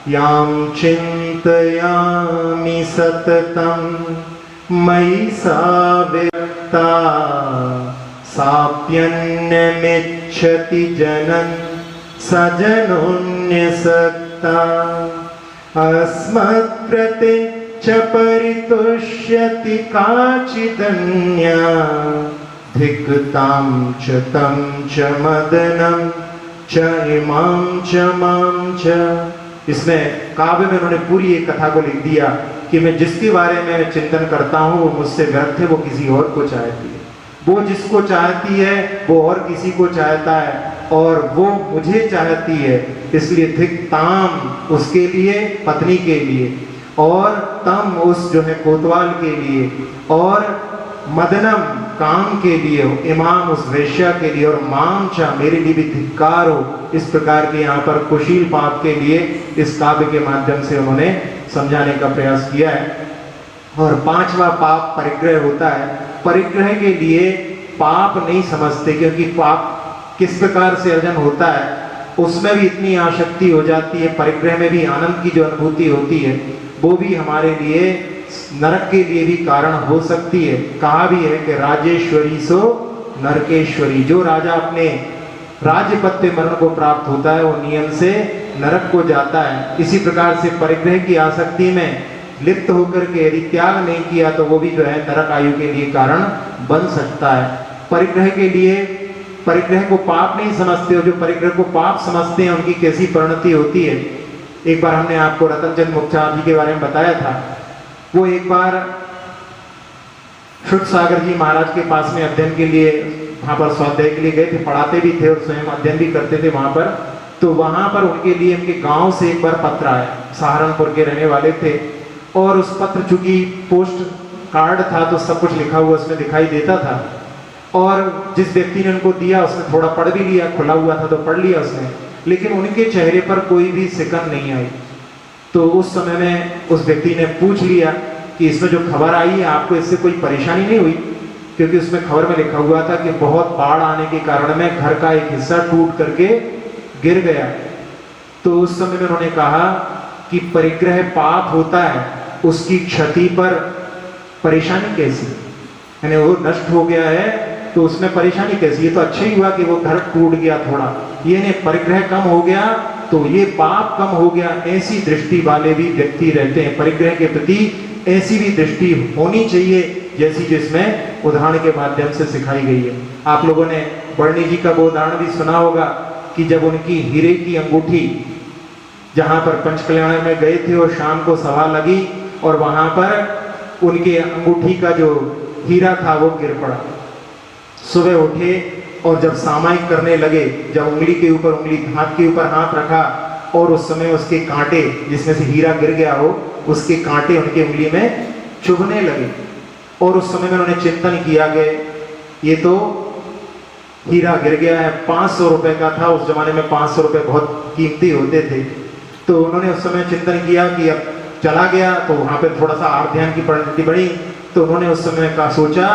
याम चिंतयामि सततम मयि सा सक्ता साप्यन्नमिच्छति जनन सजनोन्य सक्ता अस्मत्प्रतिच्छ परितुष्यति काचिदन्या धिक्तां च तं च मदनं च इमां च मां च। इसमें काव्य में उन्होंने पूरी एक कथा को लिख दिया कि मैं जिसके बारे में चिंतन करता हूँ वो मुझसे व्यर्थ है, वो किसी और को चाहती है, वो जिसको चाहती है वो और किसी को चाहता है, और वो मुझे चाहती है। इसलिए धिक्ताम उसके लिए, पत्नी के लिए, और तम उस जो है कोतवाल के लिए, और मदनम काम के लिए, इमाम उस वेश्या के लिए, और माम चा मेरे लिए भी धिक्कार हो। इस प्रकार के यहाँ पर कुशील पाप के लिए इस काव्य के माध्यम से उन्होंने समझाने का प्रयास किया है। और पांचवा पाप परिग्रह होता है। परिग्रह के लिए पाप नहीं समझते, क्योंकि पाप किस प्रकार से अर्जन होता है उसमें भी इतनी आसक्ति हो जाती है। परिग्रह में भी आनंद की जो अनुभूति होती है वो भी हमारे लिए नरक के लिए भी कारण हो सकती है। कहा भी है कि राजेश्वरी सो नरकेश्वरी, जो राजा अपने राज्य पद पे मरण को प्राप्त होता है वो नियम से नरक को जाता है। इसी प्रकार से परिग्रह की आसक्ति में लिप्त होकर के यदि त्याग नहीं किया तो वो भी जो है नरक आयु के लिए कारण बन सकता है। परिग्रह के लिए, परिग्रह को पाप नहीं समझते, हो जो परिग्रह को पाप समझते हैं उनकी कैसी परिणति होती है। एक बार हमने आपको रतनचंद मुखचार जी के बारे में बताया था। वो एक बार शुद्ध सागर जी महाराज के पास में अध्ययन के लिए वहां पर स्वाध्याय के लिए गए थे, पढ़ाते भी थे और स्वयं अध्ययन भी करते थे वहां पर। तो वहां पर उनके लिए उनके गांव से एक बार पत्र आया, सहारनपुर के रहने वाले थे, और उस पत्र चूंकि पोस्ट कार्ड था तो सब कुछ लिखा हुआ उसमें दिखाई देता था, और जिस व्यक्ति ने उनको दिया उसने थोड़ा पढ़ भी लिया, खुला हुआ था तो पढ़ लिया उसने, लेकिन उनके चेहरे पर कोई भी सिकन नहीं आई। तो उस समय में उस व्यक्ति ने पूछ लिया कि इसमें जो खबर आई है आपको इससे कोई परेशानी नहीं हुई? क्योंकि उसमें खबर में लिखा हुआ था कि बहुत बाढ़ आने के कारण में घर का एक हिस्सा टूट करके गिर गया। तो उस समय में उन्होंने कहा कि परिग्रह पाप होता है, उसकी क्षति पर परेशानी कैसी, यानी वो नष्ट हो गया है तो उसमें परेशानी कैसी? ये तो अच्छा ही हुआ कि वो घर टूट गया थोड़ा, ये नहीं परिग्रह कम हो गया तो ये पाप कम हो गया। ऐसी दृष्टि वाले भी व्यक्ति रहते हैं। परिग्रह के प्रति ऐसी भी दृष्टि होनी चाहिए जैसी जिसमें उदाहरण के माध्यम से सिखाई गई है। आप लोगों ने बर्णी जी का वो उदाहरण भी सुना होगा कि जब उनकी हीरे की अंगूठी जहां पर पंचकल्याण में गए थे और शाम को सभा लगी और वहां पर उनके अंगूठी का जो हीरा था वो गिर पड़ा। सुबह उठे और जब सामायिक करने लगे, जब उंगली के ऊपर उंगली, हाथ के ऊपर हाथ रखा और उस समय उसके कांटे जिसमें से हीरा गिर गया हो उसके कांटे उनकी उंगली में चुभने लगे, और उस समय में उन्होंने चिंतन किया कि ये तो हीरा गिर गया है, 500 रुपए का था। उस जमाने में 500 रुपए बहुत कीमती होते थे। तो उन्होंने उस समय चिंतन किया कि अब चला गया, तो वहां पर थोड़ा सा आध्यान की परिणति बढ़ी। तो उन्होंने उस समय का सोचा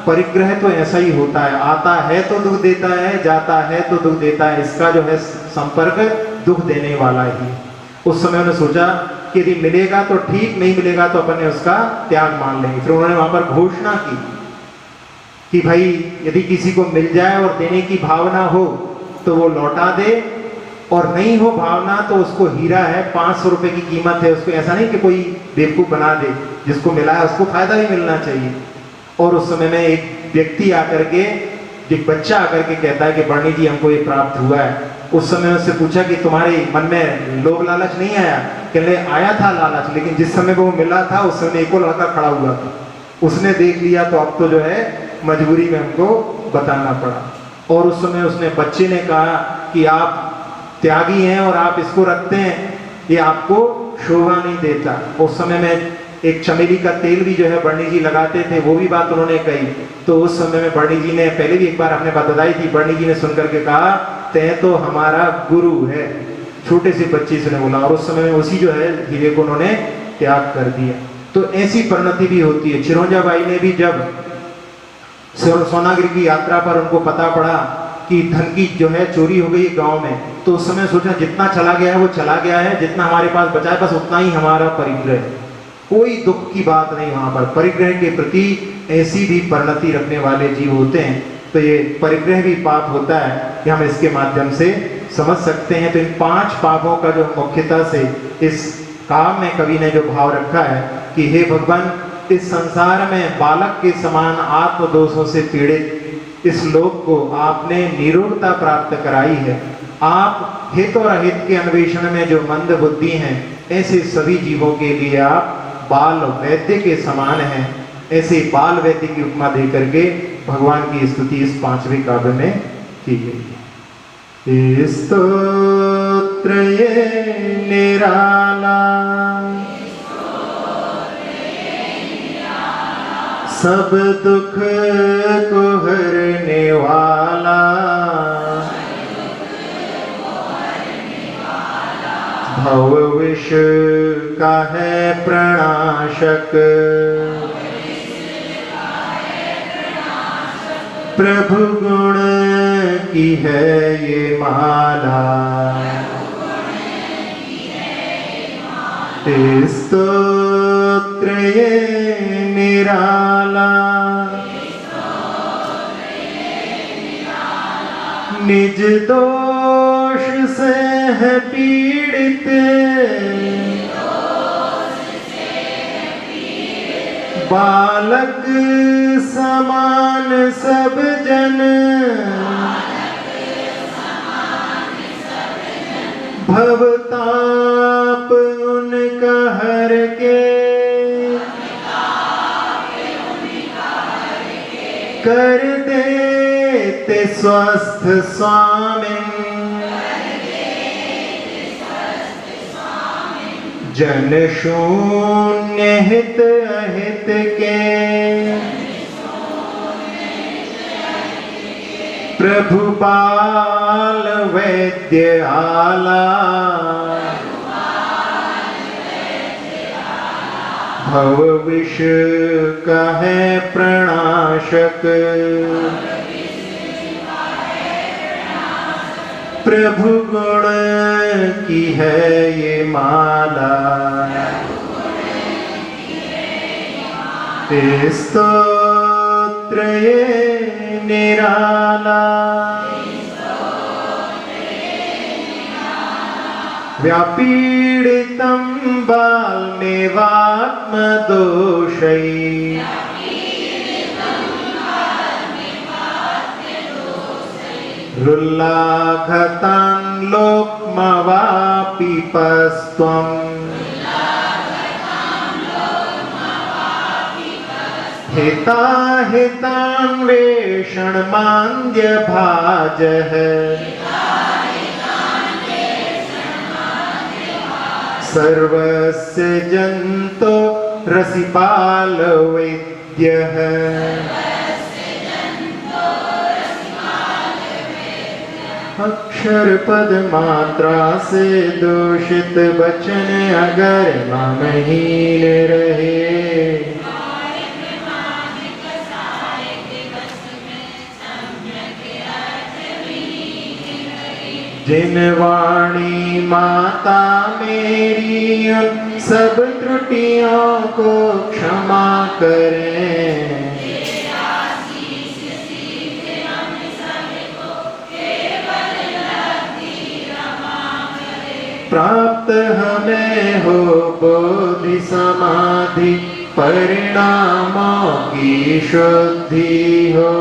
परिग्रह तो ऐसा ही होता है, आता है तो दुख देता है, जाता है तो दुख देता है, इसका जो है संपर्क दुख देने वाला ही। उस समय उन्होंने सोचा कि यदि मिलेगा तो ठीक, नहीं मिलेगा तो अपन ने उसका त्याग मान लेंगे। फिर उन्होंने वहां पर घोषणा की कि भाई यदि किसी को मिल जाए और देने की भावना हो तो वो लौटा दे, और नहीं हो भावना तो उसको हीरा है, 500 रुपए की कीमत है, उसको ऐसा नहीं कि कोई बेवकूफ बना दे, जिसको मिला है उसको फायदा भी मिलना चाहिए। और उस समय में एक व्यक्ति आकर के, एक बच्चा आकर के कहता है कि बर्णी जी हमको ये प्राप्त हुआ है। उस समय उससे पूछा कि तुम्हारे मन में लोभ लालच नहीं आया? कहले आया था लालच, लेकिन जिस समय वो मिला था उस समय एक और लड़का खड़ा हुआ था, उसने देख लिया तो अब तो जो है मजबूरी में हमको बताना पड़ा। और उस समय उसने बच्चे ने कहा कि आप त्यागी हैं और आप इसको रखते हैं, ये आपको शोभा नहीं देता। उस समय में एक चमेली का तेल भी जो है बर्णी जी लगाते थे, वो भी बात उन्होंने कही। तो उस समय में बर्णी जी ने पहले भी एक बार आपने बात बताई थी, बर्णी जी ने सुनकर के कहा तय तो हमारा गुरु है, छोटे से बच्चे से ने बोला, और उस समय में उसी जो है हीरे को उन्होंने त्याग कर दिया। तो ऐसी परिणति भी होती है। चिरौंजा बाई ने भी जब सोनागिरी की यात्रा पर उनको पता पड़ा कि धन की जो है चोरी हो गई गांव में, तो उस समय सोचा जितना चला गया है वो चला गया है, जितना हमारे पास बचा है बस उतना ही हमारा परिग्रह है। कोई दुख की बात नहीं वहां पर। परिग्रह के प्रति ऐसी भी परिणति रखने वाले जीव होते हैं, तो ये परिग्रह भी पाप होता है कि हम इसके माध्यम से समझ सकते हैं। तो इन 5 पापों का जो मुख्यता से इस काम में कवि ने जो भाव रखा है कि हे भगवान, इस संसार में बालक के समान आत्म दोषों से पीड़ित इस लोक को आपने निरोधता प्राप्त कराई है। आप हित और अहित के अन्वेषण में जो मंद बुद्धि हैं, ऐसे सभी जीवों के लिए आप बाल वैद्य के समान हैं। ऐसे बाल वैद्य की उपमा दे करके भगवान की स्तुति इस 5वें काव्य में की गई। स्तोत्र ये निराला, सब दुख को हरने वाला, भव विष का है प्रणाशक, प्रभु गुण की है ये माला। स्तोत्र ये निराला, निज दोष से है पीड़ित, बालक समान सब जन, भवताप उनका हर के, कर देते स्वस्थ स्वामिन, जन शून्य हित अहित के, प्रभु बाल वैद्य आला, भव विष का है प्रणाशक, प्रभु गुण की है ये माला। स्तोत्र ये निराला, व्यापीडितं बालमेवात्मदोषै, रुल्लाघतान् लोकमवापिपस्त्वम्, हिताहितान्वेषणमान्द्यभाजः, सर्वस्य जन्तो रसिपालवैद्यः, अक्षर पद मात्रा से दूषित वचन अगर महीन रहे, जिन वाणी माता मेरी उन सब त्रुटियों को क्षमा करें, प्राप्त हमें हो बोधि समाधि, परिणामों की शुद्धि हो,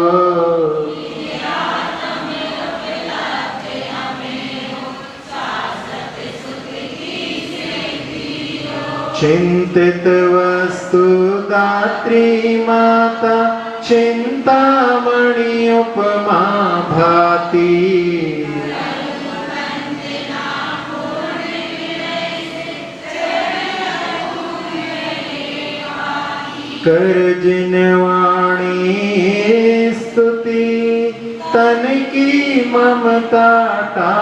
चिंतित वस्तु दात्री माता, चिंतामणि उपमा भाति, कर जिन वाणी स्तुति, तन की ममता टा,